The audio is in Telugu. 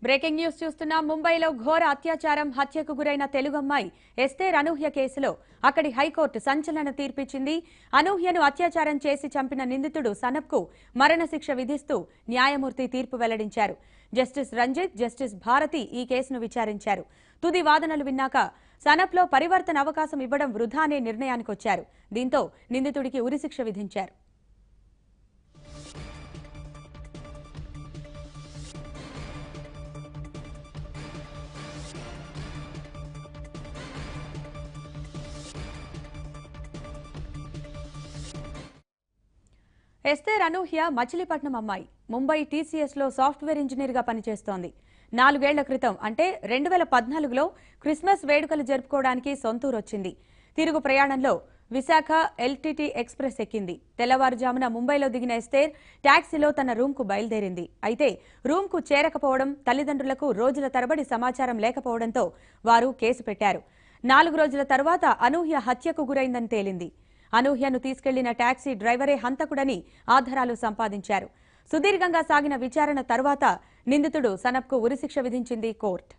బ్రేకింగ్ న్యూస్ చూస్తున్నాం. ముంబైలో ఘోర అత్యాచారం హత్యకు గురైన తెలుగు అమ్మాయి ఎస్తేర్ అనూహ్య కేసులో అక్కడి హైకోర్టు సంచలన తీర్పిచ్చింది. అనూహ్యను అత్యాచారం చేసి చంపిన నిందితుడు సనబ్కు మరణశిక్ష విధిస్తూ న్యాయమూర్తి తీర్పు వెల్లడించారు. జస్టిస్ రంజిత్, జస్టిస్ భారతి ఈ కేసును విచారించారు. తుది వాదనలు విన్నాక సనబ్లో పరివర్తన అవకాశం ఇవ్వడం వృధా అనే నిర్ణయానికొచ్చారు. దీంతో నిందితుడికి ఉరిశిక్ష విధించారు. ఎస్తేర్ అనూహ్య మచిలీపట్నం అమ్మాయి. ముంబై టీసీఎస్లో సాఫ్ట్వేర్ ఇంజనీర్గా పనిచేస్తోంది. 4 ఏళ్ల క్రితం అంటే 2014లో క్రిస్మస్ వేడుకలు జరుపుకోవడానికి సొంతూరొచ్చింది. తిరుగు ప్రయాణంలో విశాఖ ఎల్టీటీ ఎక్స్ప్రెస్ ఎక్కింది. తెల్లవారుజామున ముంబైలో దిగిన ఎస్తేర్ టాక్సీలో తన రూమ్కు బయలుదేరింది. అయితే రూమ్కు చేరకపోవడం, తల్లిదండ్రులకు రోజుల తరబడి సమాచారం లేకపోవడంతో వారు కేసు పెట్టారు. 4 రోజుల తర్వాత అనూహ్య హత్యకు గురైందని తేలింది. అనూహ్యను తీసుకెళ్లిన టాక్సీ డ్రైవరే హంతకుడని ఆధారాలు సంపాదించారు. సుదీర్ఘంగా సాగిన విచారణ తర్వాత నిందితుడు సనబ్కు ఉరిశిక్ష విధించింది కోర్టు.